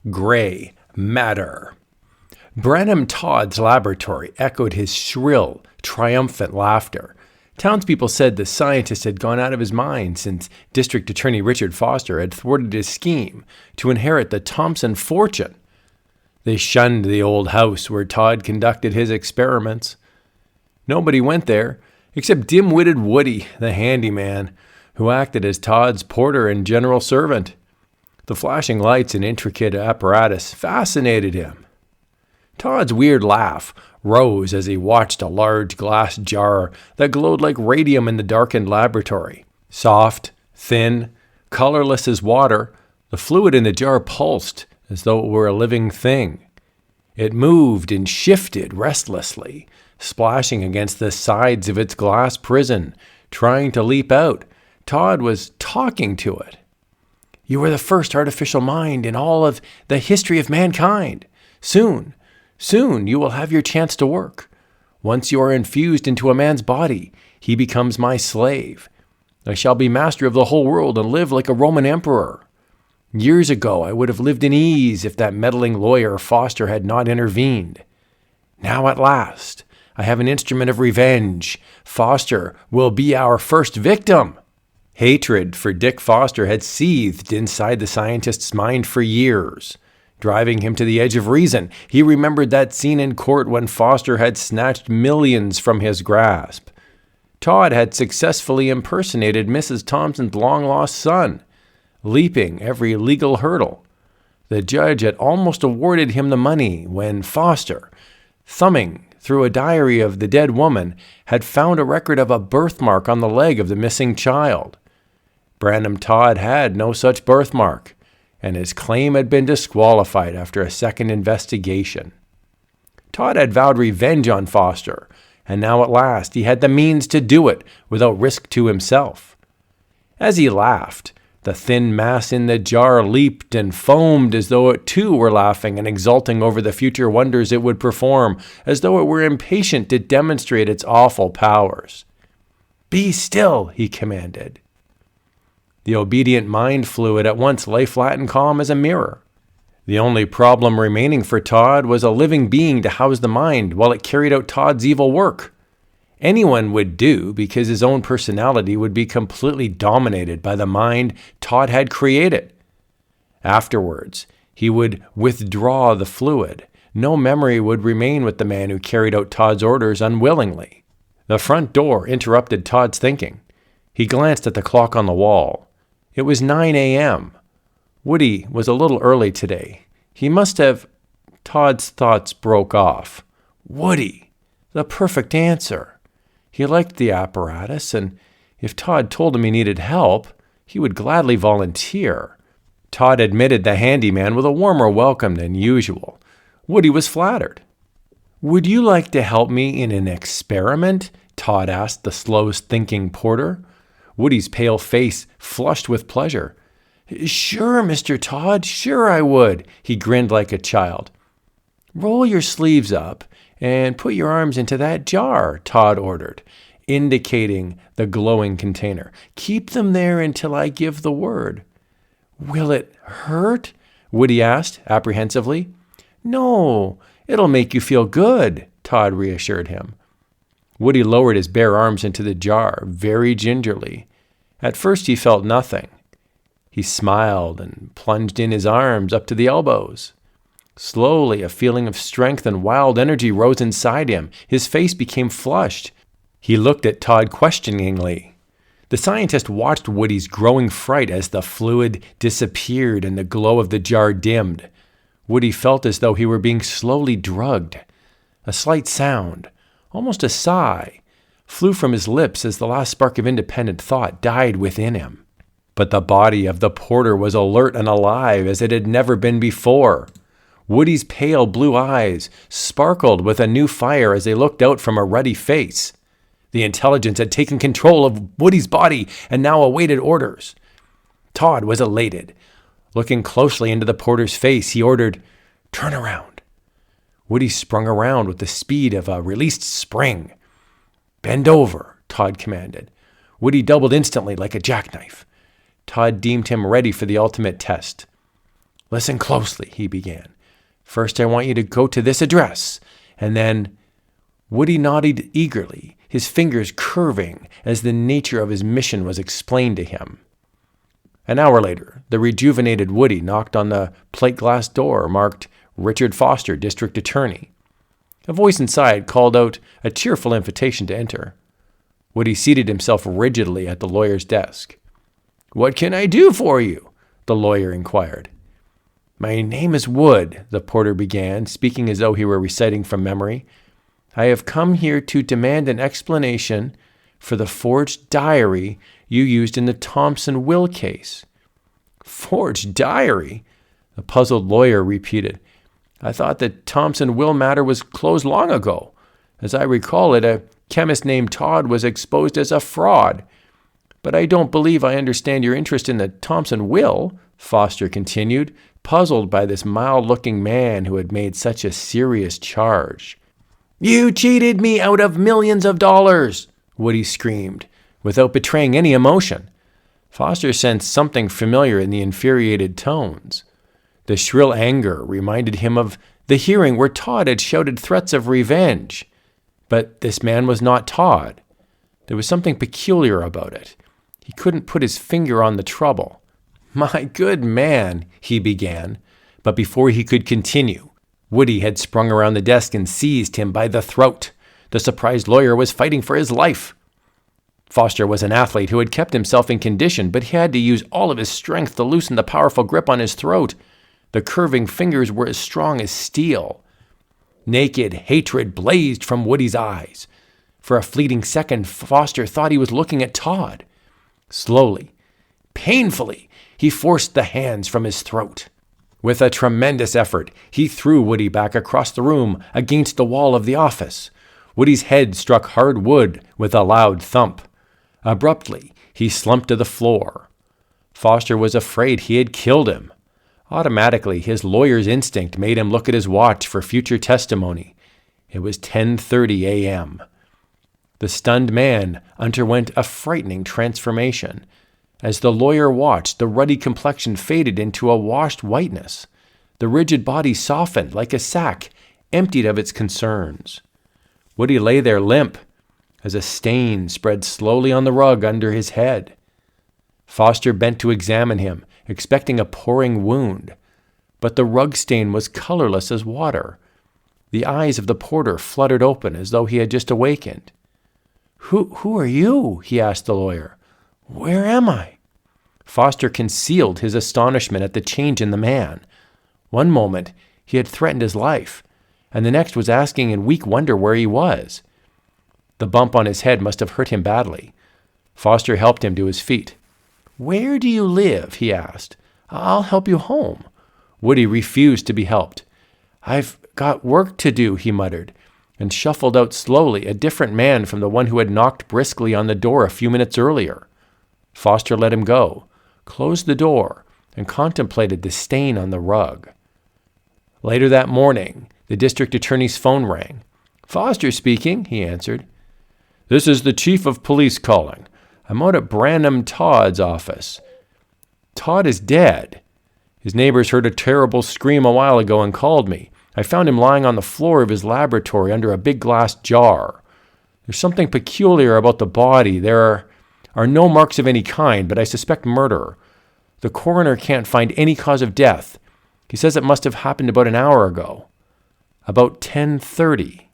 Gray matter. Branham Todd's laboratory echoed his shrill, triumphant laughter. Townspeople said the scientist had gone out of his mind since District Attorney Richard Foster had thwarted his scheme to inherit the Thompson fortune. They shunned the old house where Todd conducted his experiments. Nobody went there except dim-witted Woody, the handyman, who acted as Todd's porter and general servant. The flashing lights and intricate apparatus fascinated him. Todd's weird laugh rose as he watched a large glass jar that glowed like radium in the darkened laboratory. Soft, thin, colorless as water, the fluid in the jar pulsed as though it were a living thing. It moved and shifted restlessly, splashing against the sides of its glass prison, trying to leap out. Todd was talking to it. "You are the first artificial mind in all of the history of mankind. Soon you will have your chance to work. Once you are infused into a man's body, he becomes my slave. I shall be master of the whole world and live like a Roman emperor. Years ago, I would have lived in ease if that meddling lawyer Foster had not intervened. Now at last, I have an instrument of revenge. Foster will be our first victim." Hatred for Dick Foster had seethed inside the scientist's mind for years, driving him to the edge of reason. He remembered that scene in court when Foster had snatched millions from his grasp. Todd had successfully impersonated Mrs. Thompson's long-lost son, leaping every legal hurdle. The judge had almost awarded him the money when Foster, thumbing through a diary of the dead woman, had found a record of a birthmark on the leg of the missing child. Branham Todd had no such birthmark, and his claim had been disqualified after a second investigation. Todd had vowed revenge on Foster, and now at last he had the means to do it without risk to himself. As he laughed, the thin mass in the jar leaped and foamed as though it too were laughing and exulting over the future wonders it would perform, as though it were impatient to demonstrate its awful powers. "Be still," he commanded. The obedient mind fluid at once lay flat and calm as a mirror. The only problem remaining for Todd was a living being to house the mind while it carried out Todd's evil work. Anyone would do, because his own personality would be completely dominated by the mind Todd had created. Afterwards, he would withdraw the fluid. No memory would remain with the man who carried out Todd's orders unwillingly. The front door interrupted Todd's thinking. He glanced at the clock on the wall. It was 9 a.m. Woody was a little early today. He must have... Todd's thoughts broke off. Woody! The perfect answer. He liked the apparatus, and if Todd told him he needed help, he would gladly volunteer. Todd admitted the handyman with a warmer welcome than usual. Woody was flattered. "Would you like to help me in an experiment?" Todd asked the slow-thinking porter. Woody's pale face flushed with pleasure. "Sure, Mr. Todd, sure I would," he grinned like a child. "Roll your sleeves up and put your arms into that jar," Todd ordered, indicating the glowing container. "Keep them there until I give the word." "Will it hurt?" Woody asked apprehensively. "No, it'll make you feel good," Todd reassured him. Woody lowered his bare arms into the jar very gingerly. At first he felt nothing. He smiled and plunged in his arms up to the elbows. Slowly, a feeling of strength and wild energy rose inside him. His face became flushed. He looked at Todd questioningly. The scientist watched Woody's growing fright as the fluid disappeared and the glow of the jar dimmed. Woody felt as though he were being slowly drugged. A slight sound, almost a sigh, flew from his lips as the last spark of independent thought died within him. But the body of the porter was alert and alive as it had never been before. Woody's pale blue eyes sparkled with a new fire as they looked out from a ruddy face. The intelligence had taken control of Woody's body and now awaited orders. Todd was elated. Looking closely into the porter's face, he ordered, "Turn around." Woody sprung around with the speed of a released spring. "Bend over," Todd commanded. Woody doubled instantly like a jackknife. Todd deemed him ready for the ultimate test. "Listen closely," he began. "First, I want you to go to this address, and then—" Woody nodded eagerly, his fingers curving as the nature of his mission was explained to him. An hour later, the rejuvenated Woody knocked on the plate glass door marked Richard Foster, District Attorney. A voice inside called out a cheerful invitation to enter. Woody seated himself rigidly at the lawyer's desk. "What can I do for you?" the lawyer inquired. "My name is Wood," the porter began, speaking as though he were reciting from memory. "I have come here to demand an explanation for the forged diary you used in the Thompson will case." "Forged diary?" the puzzled lawyer repeated. "I thought the Thompson will matter was closed long ago. As I recall it, a chemist named Todd was exposed as a fraud. But I don't believe I understand your interest in the Thompson will," Foster continued, puzzled by this mild-looking man who had made such a serious charge. "You cheated me out of millions of dollars," Woody screamed, without betraying any emotion. Foster sensed something familiar in the infuriated tones. The shrill anger reminded him of the hearing where Todd had shouted threats of revenge. But this man was not Todd. There was something peculiar about it. He couldn't put his finger on the trouble. "My good man," he began, but before he could continue, Woody had sprung around the desk and seized him by the throat. The surprised lawyer was fighting for his life. Foster was an athlete who had kept himself in condition, but he had to use all of his strength to loosen the powerful grip on his throat. The curving fingers were as strong as steel. Naked hatred blazed from Woody's eyes. For a fleeting second, Foster thought he was looking at Todd. Slowly, painfully, he forced the hands from his throat. With a tremendous effort, he threw Woody back across the room against the wall of the office. Woody's head struck hard wood with a loud thump. Abruptly, he slumped to the floor. Foster was afraid he had killed him. Automatically, his lawyer's instinct made him look at his watch for future testimony. It was 10:30 a.m. The stunned man underwent a frightening transformation. As the lawyer watched, the ruddy complexion faded into a washed whiteness. The rigid body softened like a sack emptied of its concerns. Woody lay there limp, as a stain spread slowly on the rug under his head. Foster bent to examine him, expecting a pouring wound, but the rug stain was colorless as water. The eyes of the porter fluttered open as though he had just awakened. Who are you?" he asked the lawyer. "Where am I?" Foster concealed his astonishment at the change in the man. One moment he had threatened his life, and the next was asking in weak wonder where he was. The bump on his head must have hurt him badly. Foster helped him to his feet. "Where do you live?" he asked. "I'll help you home." Woody refused to be helped. "I've got work to do," he muttered, and shuffled out slowly, a different man from the one who had knocked briskly on the door a few minutes earlier. Foster let him go, closed the door, and contemplated the stain on the rug. Later that morning, the district attorney's phone rang. "Foster speaking," he answered. "This is the chief of police calling. I'm out at Branham Todd's office. Todd is dead. His neighbors heard a terrible scream a while ago and called me. I found him lying on the floor of his laboratory under a big glass jar. There's something peculiar about the body. There are no marks of any kind, but I suspect murder. The coroner can't find any cause of death. He says it must have happened about an hour ago. About 10:30.